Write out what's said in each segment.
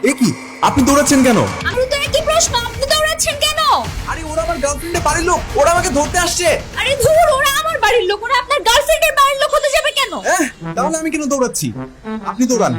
এ কি আপনি দৌড়াচ্ছেন কেন? আমি তো একই প্রশ্ন, আপনি দৌড়াচ্ছেন কেন? আরে ওরা আমার গার্লফ্রেন্ডের বাড়ির লোক, ওরা আমাকে ধরতে আসছে। আরে ধুর, ওরা আমার বাড়ির লোক, ওরা আপনার গার্লফ্রেন্ডের বাড়ির লোক হতে যাবে কেন? তাহলে আমি কেন দৌড়াচ্ছি? আপনি দৌড়ান।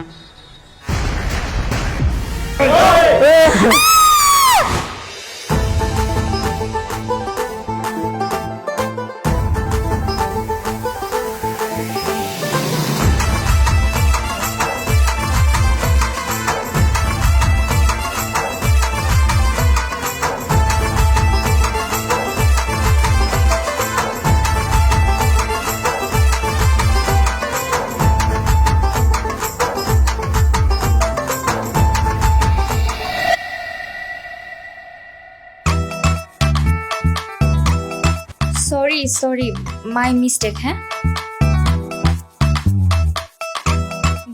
Sorry, my mistake. হ্যাঁ,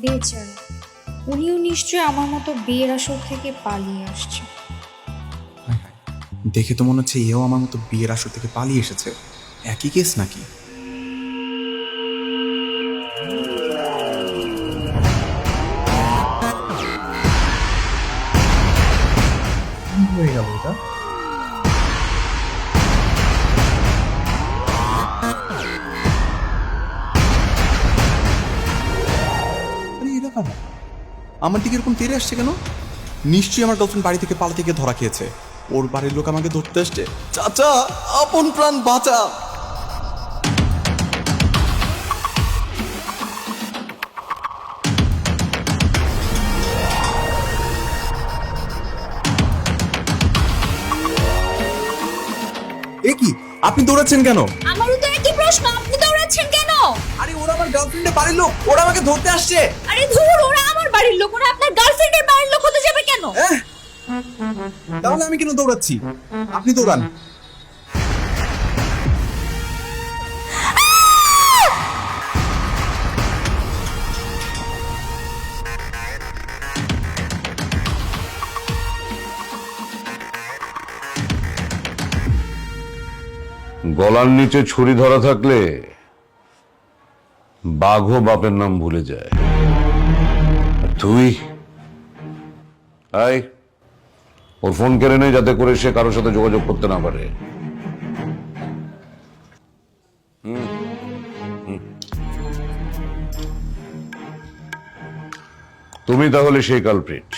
বেচারা, উনিও নিশ্চয়ই আমার মতো বিয়ের আসর থেকে পালিয়ে আসছে। দেখে তো মনে হচ্ছে এও আমার মতো বিয়ের আসর থেকে পালিয়ে এসেছে। একই কেস নাকি? হয়ে গেল এটা। আমার দিকে এরকম তেড়ে আসছে কেন? নিশ্চয়ই আমার গার্লফ্রেন্ড বাড়ি থেকে পালাতে গিয়ে ধরা খেয়েছে। ওর বাড়ির লোক আমাকে ধরতে আসছে। চাচা, আপন প্রাণ বাঁচা। এ কি আপনি দৌড়াচ্ছেন কেন? আমারও তো একই প্রশ্ন, আপনি দৌড়াচ্ছেন কেন? আরে ওরা আমার গার্লফ্রেন্ডের বাড়ির লোক, ওরা আমাকে ধরতে আসছে। আরে ধুর, ওরা আমার বাড়ির লোক, ওরা আপনার গার্লফ্রেন্ডের বাড়ির লোক হতে যাবে কেন? তাহলে আমি কেন দৌড়াচ্ছি? আপনি দৌড়ান। গলার নিচে ছুরি ধরা থাকলে বাঘও বাপের নাম ভুলে যায়। আর তুই আয়, ওর ফোন কেড়ে নে, যাতে করে সে কারোর সাথে যোগাযোগ করতে না পারে। তুমি তাহলে সেই কালপ্রিট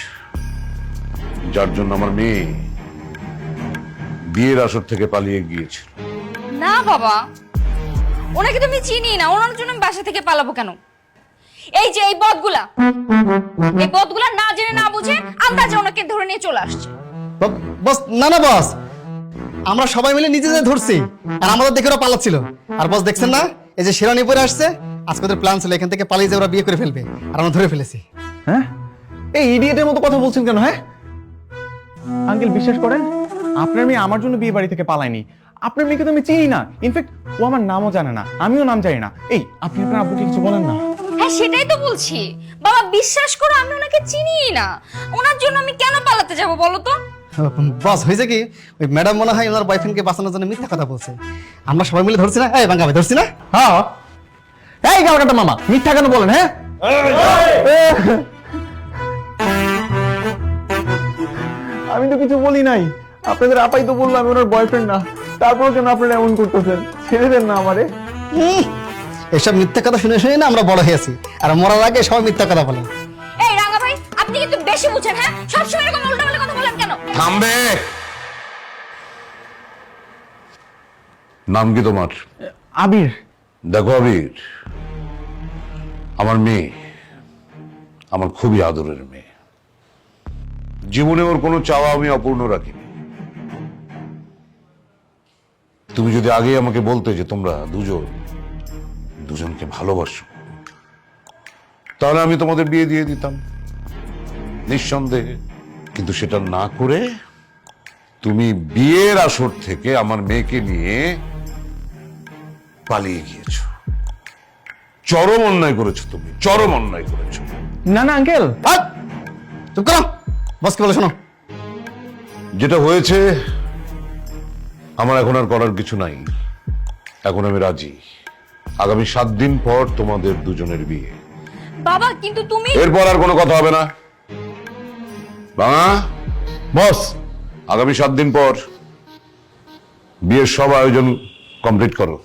যার জন্য আমার মেয়ে বিয়ের আসর থেকে পালিয়ে গিয়েছিল। না বাবা, ওনাকে তো আমি চিনি না, ওনার জন্য আমি বাসা থেকে পালাবো কেন? এই যে এই বদগুলা না জেনে না বুঝে আন্দাজে ওনাকে ধরে নিয়ে চলে আসছে। বস, না না বস, আমরা সবাই মিলে নিজেদের ধরছি, আর আমাদের দেখে ওরা পালাচ্ছিল। আর বস দেখছেন না, এই যে শেরানি পরে আসছে, আজকে ওদের প্ল্যান ছিল এখান থেকে পালিয়ে যে ওরা বিয়ে করে ফেলবে, আর আমরা ধরে ফেলেছি। হ্যাঁ, এই ইডিয়েটের মতো কথা বলছেন কেন? হ্যাঁ আঙ্কেল, বিশ্বাস করেন, আপনার মেয়ে আমার জন্য বিয়ে বাড়ি থেকে পালায়নি। আপনার মেয়েকে তো আমি চিনি না, ইনফ্যাক্ট ও আমার নামও জানে না, আমিও নাম জানি না। এই আপনি আপনার আব্বুকে কিছু বলেন না। হ্যাঁ, সেটাই তো বলছি বাবা, বিশ্বাস করো আমি ওনাকে চিনিই না। ওনার জন্য আমি কেন পালাতে যাব বলো তো? বস, হয়েছে কি, ওই ম্যাডাম মনে হয় ওনার বয়ফ্রেন্ডকে বাঁচানোর জন্য মিথ্যা কথা বলছে। আমরা সবাই মিলে ধরছি না, এই বাঙ্গা ভাই ধরছি না? হ্যাঁ, এই গালকাটা মামা মিথ্যা কেন বলেন? হ্যাঁ, আমি তো কিছু বলি নাই। আপনাদের আপাই তো বললো আমি ওনার বয়ফ্রেন্ড না, তারপর কেন আপনারা এমন করতেছেন? ছেড়ে দেন না আমারে। এসব মিথ্যা কথা শুনে শুনে না আমরা বড় হয়েছি, আর মরার আগে সবাই মিথ্যা কথা বলেন। এই রাঙা ভাই, আপনি কিন্তু বেশি বুঝেন। হ্যাঁ, সবসময় এরকম উল্টাপাল্টা কথা বলেন কেন? থামবে। নাম কি তোমার? আবির। দেখো আবির, আমার মেয়ে আমার খুবই আদরের মেয়ে। জীবনে ওর কোনো চাওয়া আমি অপূর্ণ রাখিনি। তুমি যদি আগে আমাকে বলতে যে তোমরা দুজনকে ভালোবাসো, তাহলে আমি তোমাদের বিয়ে দিয়ে দিতাম নিঃসন্দেহে। কিন্তু সেটা না করে তুমি বিয়ের আসর থেকে আমার মেয়েকে নিয়ে পালিয়ে গিয়েছো। চরম অন্যায় করেছো তুমি, চরম অন্যায় করেছো। না না আঙ্কেল, চুপ করো, বস কি বলে শোনো। যেটা হয়েছে আমার এখন আর করার কিছু নাই। এখন আমি রাজি। আগামী 7 দিন পর তোমাদের দুজনের বিয়ে। বাবা কিন্তু তুমি। এরপর আর কোনো কথা হবে না। বাবা, বস, আগামী 7 দিন পর বিয়ের সব আয়োজন কমপ্লিট করো।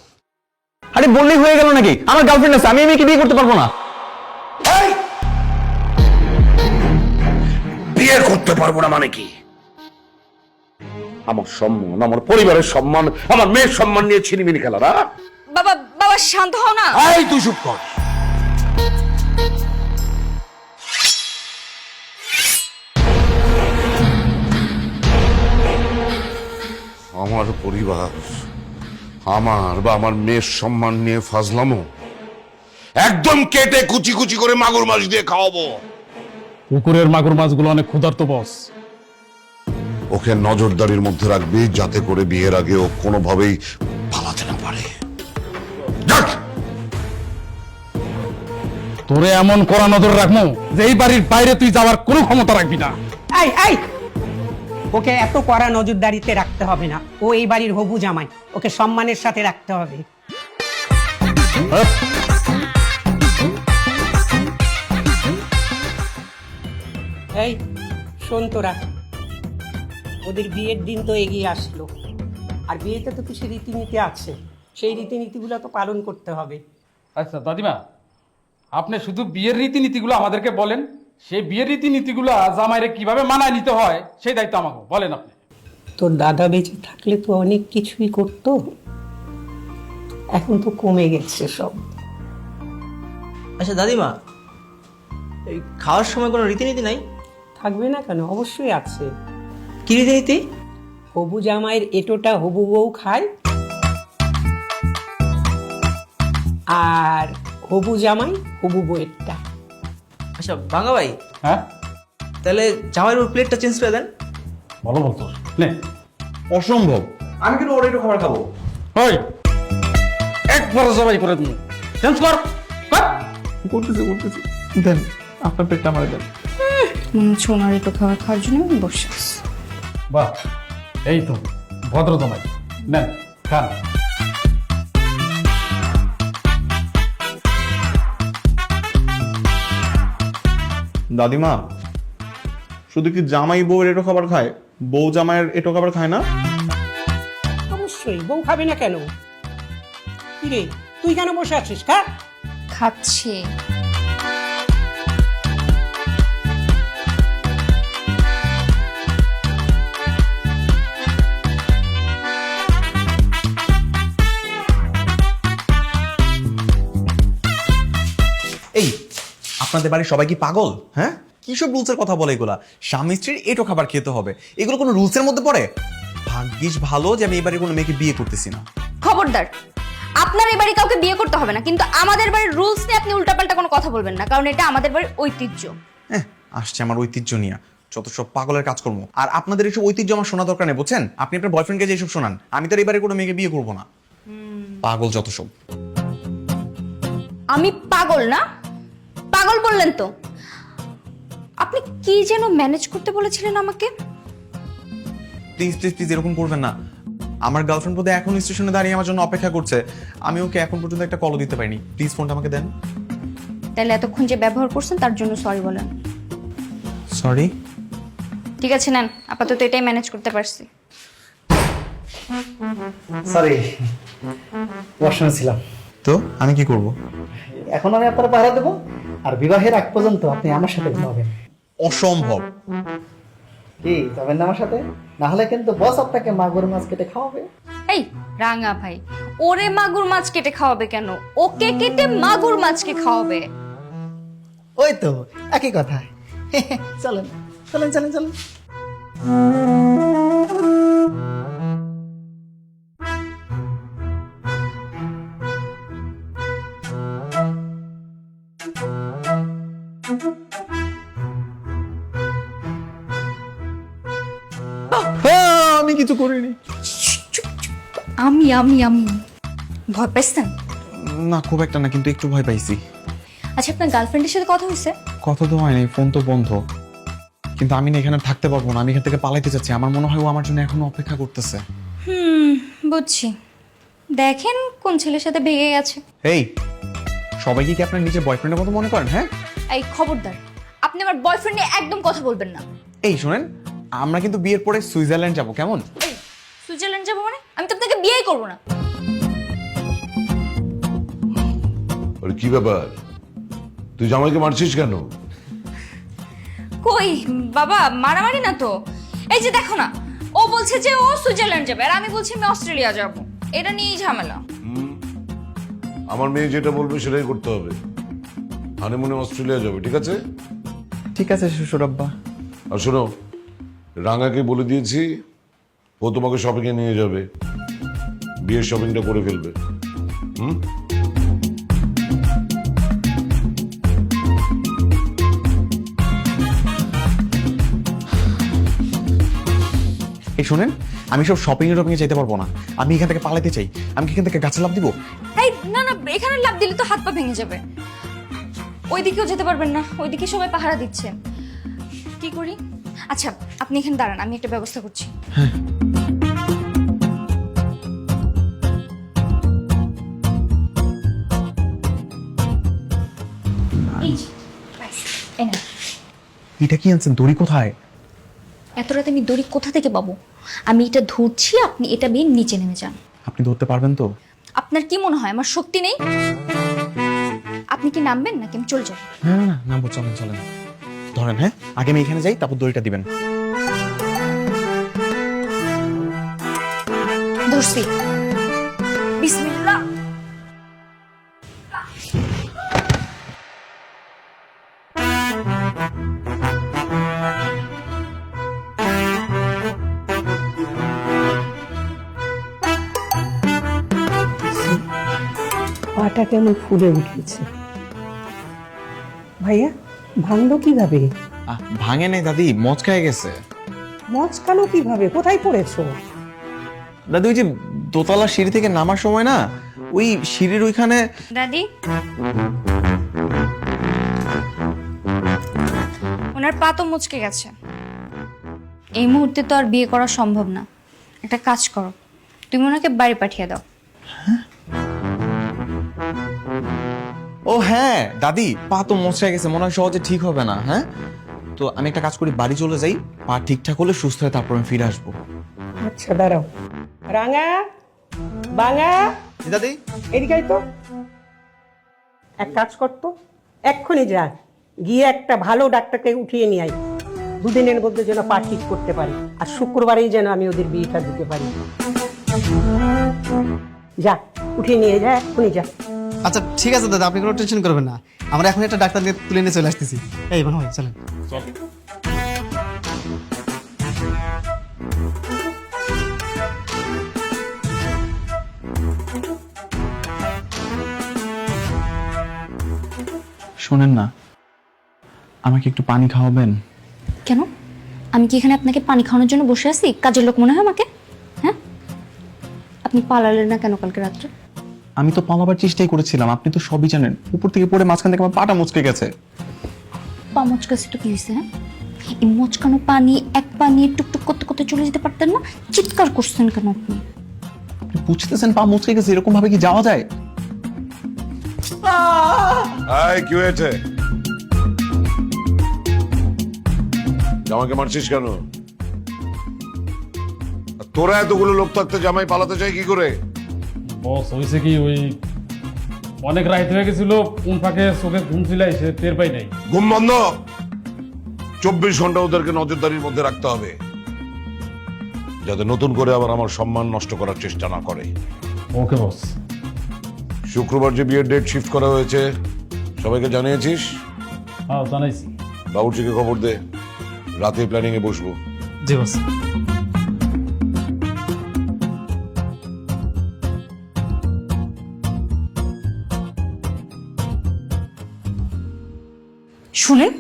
আরে বললেই হয়ে গেল নাকি? আমার গার্লফ্রেন্ড আছে, আমি এই মেয়েকে বিয়ে করতে পারবো না। বিয়ে করতে পারবো না মানে কি? আমার সম্মান, আমার পরিবারের সম্মান, আমার মেয়ের সম্মান নিয়ে ছিনিমিনি খেলা না? বাবা বাবা শান্ত হও না। এই তুই চুপ কর। আমার পরিবার, আমার বা আমার মেয়ের সম্মান নিয়ে ফাজলামো একদম কেটে কুচি কুচি করে মাগুর মাছ দিয়ে খাওয়াবো। পুকুরের মাগুর মাছগুলো অনেক ক্ষুধার্ত বস। ওকে নজরদারির মধ্যে রাখবি যাতে করে বিয়ের আগে ও কোনোভাবেই পালাতে না পারে। যাক! তোরে এমন কড়া নজর রাখবো যে এই বাড়ির বাইরে তুই যাওয়ার কোনো ক্ষমতা রাখবি না। এই এই ওকে এত কড়া নজরদারিতে রাখতে হবে না, ও এই বাড়ির হবু জামাই, ওকে সম্মানের সাথে রাখতে হবে। এই শোন তোরা, ওদের বিয়ের দিন তো এগিয়ে আসলো, আর বিয়েতে তো কিছু রীতিনীতি আছে, সেই রীতিনীতিগুলো তো পালন করতে হবে। আচ্ছা দাদিমা, আপনি শুধু বিয়ের রীতিনীতিগুলো আমাদেরকে বলেন, সেই বিয়ের রীতিনীতিগুলো জামাইরে কিভাবে মানায় নিতে হয় সেই দায়িত্ব আমাকে বলেন আপনি। তোর দাদা বেঁচে থাকলে তো অনেক কিছুই করতো, এখন তো কমে গেছে সব। আচ্ছা দাদিমা, এই খাওয়ার সময় কোনো রীতিনীতি নাই? থাকবে না কেন, অবশ্যই আছে। কি রীতিনীতি? হবু জামাইয়ের এটোটা হবু বউ খায়, আর হবু জামাই হবু বউয়েরটা। আচ্ছা বাঙ্গা ভাই, হ্যাঁ তাহলে জামাইয়ের উপর প্লেটটা চেঞ্জ করে দেন। বলো বলতো নে। অসম্ভব, আমি কেন ওর একটু খাবার খাবো? ওই একবার সবাই করে দিন, চেঞ্জ কর কর। করতেছি দেন, আপনার পেটটা আমার দেন। মনে হচ্ছে ওনার একটু খাবার খাওয়ার জন্য আমি বসে আছি। বাহ, এই তো ভদ্র জামাই, নেন খান। দাদিমা, শুধু কি জামাই বউয়ের এটো খাবার খায়, বউ জামাইয়ের এটো খাবার খায় না? অবশ্যই, বউ খাবে না কেন? কিরে তুই কেন বসে আছিস? খা। খাচ্ছি। এই, আপনাদের বাড়ির সবাই কি পাগল? হ্যাঁ, কিসব রুলসের কথা বলে এগুলা? স্বামী স্ত্রীর এটো খাবার খেতে হবে, এগুলো কোনো রুলসের মধ্যে পড়ে? ভাগ্যিস ভালো যে আমি এবারে কোনো মেয়েকে বিয়ে করতেছি না। খবরদার, আপনার এই বাড়ি কাউকে বিয়ে করতে হবে না, কিন্তু আমাদের বাড়ির রুলস নিয়ে আপনি উল্টাপাল্টা কোনো কথা বলবেন না, কারণ এটা আমাদের বাড়ির ঐতিহ্য। আসছে আমার ঐতিহ্য নিয়ে যত সব পাগলের কাজকর্ম। আর আপনাদের এইসব ঐতিহ্য আমার শোনা দরকার নেই, বুঝছেন? আপনি আপনার বয়ফ্রেন্ডকে যে এইসব শোনান, আমি তো এবারে কোনো মেয়েকে বিয়ে করবো না। পাগল যত সব। আমি পাগল না? পাগল বললেন তো। আপনি কি যেন ম্যানেজ করতে বলেছিলেন আমাকে? প্লিজ প্লিজ প্লিজ এরকম করবেন না। আমার গার্লফ্রেন্ড বোধহয় এখন স্টেশনে দাঁড়িয়ে আমার জন্য অপেক্ষা করছে, আমি ওকে এখন পর্যন্ত একটা কলও দিতে পারিনি। প্লিজ ফোনটা আমাকে দেন। তাহলে এতক্ষণ যে ব্যবহার করছেন তার জন্য সরি বলেন। সরি। ঠিক আছে, নেন, আপাতত এটাই ম্যানেজ করতে পারছি। সরি, ওয়াশরুমে ছিলাম। তো আমি কি করব? এখন আমি আপনার পাহারা দেবো, আর বিবাহের আগ পর্যন্ত আপনি আমার সাথে ঘুমাবেন। অসম্ভব। কি যাবেন না আমার সাথে? না হলে কিন্তু বস আপনাকে মাগুর মাছ কেটে খাওয়াবে। এই রাঙা ভাই, ওরে মাগুর মাছ কেটে খাওয়াবে কেন? ওকে কেটে মাগুর মাছকে খাওয়াবে। ওই তো একই কথা। চলেন চলেন চলেন চলেন। আমি কিছু করিনি। আমি আমি আমি ভয় পাইছেন? না, খুব একটা না, কিন্তু একটু ভয় পাইছি। আচ্ছা, আপনার গার্লফ্রেন্ডের সাথে কথা হয়েছে? কথা তো হয়নি, ফোন তো বন্ধ। কিন্তু আমি না এখানে থাকতে পারবো না, আমি এখান থেকে পালাইতে চাচ্ছি। আমার মনে হয় ও আমার জন্য এখনো অপেক্ষা করতেছে। বুঝছি। দেখেন কোন ছেলের সাথে ভেগে গেছে। এই, সবাইকে কি আপনার নিজের বয়ফ্রেন্ডের মতো মনে করেন? হ্যাঁ, এই খবরদার, আপনি আমার বয়ফ্রেন্ড নিয়ে একদম কথা বলবেন না। এই শোনেন, আমরা কিন্তু বিয়ের পরে সুইজারল্যান্ড যাব, কেমন? এই, সুইজারল্যান্ড যাবো মানে? আমি তো আপনাকে বিয়েই করবো না। আরে কি ব্যাপার, তুই জামাইকে মারছিস কেন? কই বাবা, মারামারি না তো। এই যে দেখো না, ও বলছে যে ও সুইজারল্যান্ড যাবে আর আমি বলছি আমি অস্ট্রেলিয়া যাব। এটা নিয়েই ঝামেলা। আমার মেয়ে যেটা বলবে সেটাই করতে হবে। হানিমুনে অস্ট্রেলিয়া যাবে, ঠিক আছে? ঠিক আছে শ্বশুরাব্বা। আর শোনো, রাঙাকে বলে দিয়েছি ও তোমাকে শপিংয়ে নিয়ে যাবে, বিয়ের শপিংটা করে ফেলবে। এই শোনেন, আমি সব শপিং এ যেতে পারবো না। আমি এখান থেকে পালাতে চাই। আমি কি এখান থেকে গাছে লাফ দিব? এই না না, এখানে লাফ দিলে তো হাত পা ভেঙে যাবে। ওইদিকেও যেতে পারবেন না, ওইদিকে সবাই পাহারা দিচ্ছে। কি করি? আচ্ছা আপনি এখানে দাঁড়ান, আমি একটা ব্যবস্থা করছি। এই যে, ব্যাস, এই নাও। এটা কি আনছেন? দড়ি কোথায়? এত রাতে আমি দড়ি কোথা থেকে পাবো? আমি এটা ধরছি, আপনি এটা বেয়ে নিচে নেমে যান। আপনি ধরতে পারবেন তো? আপনার কি মনে হয় আমার শক্তি নেই? আপনি কি নামবেন নাকি আমি চলে যাব? না না না, নামবো, চলেন চলেন। ধরেন, হ্যাঁ, আগে আমি এখানে যাই, তারপর দড়িটা দিবেন। ধরছি। বিসমিল্লাহ। পাটা কেমন ফুলে উঠেছে। ভাইয়া, ভাঙলো কিভাবে? ভাঙে নাই দাদি, মচকায় গেছে। মচকালো কিভাবে? কোথায় পড়েছো? দাদি ওই যে দোতলা সিঁড়ি থেকে নামার সময় না, ওই সিঁড়ির ওইখানে। দাদি, ওনার পা তো মুচকে গেছে। এই মুহূর্তে তো আর বিয়ে করা সম্ভব না। একটা কাজ করো, তুমি ওনাকে বাড়ি পাঠিয়ে দাও। ও হ্যাঁ দাদি, পা তো মচকায় গেছে, মনে হয় সহজে ঠিক হবে না। হ্যাঁ, তো আমি একটা কাজ করি, বাড়ি চলে যাই, পা ঠিকঠাক হলে সুস্থ হয়ে তারপর আমি ফিরে আসবো। আচ্ছা দাঁড়াও। রাঙা, বাঙা, দাদি, এদিকে আয় তো। এক কাজ করতো, এক্ষুনি যা, গিয়ে একটা ভালো ডাক্তারকে উঠিয়ে নিয়ে আয়। দুদিনের মধ্যে যেন পা ঠিক করতে পারি, আর শুক্রবারেই যেন আমি ওদের বিয়েটা দিতে পারি। যা, উঠিয়ে নিয়ে যা, এক্ষুনি যা। আচ্ছা ঠিক আছে দাদা, আপনি কোনো টেনশন করবেন না। আমরা এখন একটা ডাক্তার নিয়ে তুলে নিয়ে চলে আসতেছি। এই ভাই চলেন। শোনেন না, আমাকে একটু পানি খাওয়াবেন? কেন? আমি কি এখানে আপনাকে পানি খাওয়ানোর জন্য বসে আছি? কাজের লোক মনে হয় আমাকে? হ্যাঁ, আপনি পালালেন না কেন কালকে রাত্রে? আমি তো পালাবার চেষ্টাই করেছিলাম, আপনি তো সবই জানেন। উপর থেকে পড়ে মাঝখান থেকে আমার পাটা মুচকে গেছে। পা মচকাছে তো কি হয়েছে? হ্যাঁ, এই মচকানো পানি এক পা নিয়ে টুকটুক করতে করতে চলে যেতে পারতেন না? চিৎকার করছেন কেন আপনি? আপনি বুঝতেছেন পা মুচকে গেছে, এরকম ভাবে কি যাওয়া যায়? এই কি হয়েছে? জামাইকে মারছিস কেন? আর তোরা এতগুলো লোক থাকতে জামাই পালাতে চাই কি করে? বস হয়েছে কি, ওই অনেক রাত হয়ে গেছিল, কোন ফাঁকে চোখে ঘুম ছিল সে টের পাই নাই। ঘুম বন্ধ। 24 ঘন্টা ওদেরকে নজরদারির মধ্যে রাখতে হবে, যাতে নতুন করে আবার আমার সম্মান নষ্ট করার চেষ্টা না করে। ওকে বস। শুক্রবার যে বিয়ের ডেট শিফট করা হয়েছে সবাইকে জানিয়েছিস? হ্যাঁ জানাইছি। বাবুর্চিকে খবর দে, রাতে প্ল্যানিং এ বসবো। জি বস। শুনেন,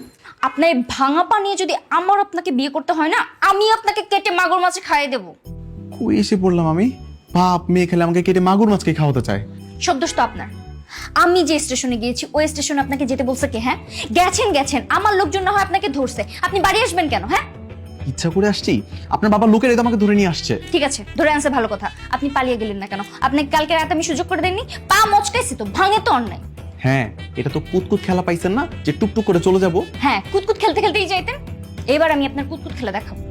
আপনার এই ভাঙা পা নিয়ে যদি আমার আপনাকে বিয়ে করতে হয় না, আমি আপনাকে কেটে মাগুর মাছে খাইয়ে দেবো। কই এসে পড়লাম আমি? বাপ মেয়ে খেলে আমাকে কেটে মাগুর মাছকে খাওয়াতে চায়। সব দোষ তো আপনার। আমি যে স্টেশনে গিয়েছি ওই স্টেশনে আপনাকে যেতে বলছে কে? হ্যাঁ, গেছেন, আমার লোকজন না হয় আপনাকে ধরছে, আপনি বাড়ি আসবেন কেন? হ্যাঁ, ইচ্ছা করে আসছি? আপনার বাবা লোকের এতো আমাকে ধরে নিয়ে আসছে। ঠিক আছে, ধরে আনছে ভালো কথা। আপনি পালিয়ে গেলেন না কেন? আপনাকে কালকে রাতে আমি সুযোগ করে দেননি? পা মচকাইছি তো, ভাঙে তো অন্যায়। হ্যাঁ, এটা তো কুতকুত খেলা পাইছেন না যে টুকটুক করে চলে যাব। হ্যাঁ, কুতকুত খেলতে খেলতেই যাইতেন। এবার আমি আপনার কুতকুত খেলা দেখাবো।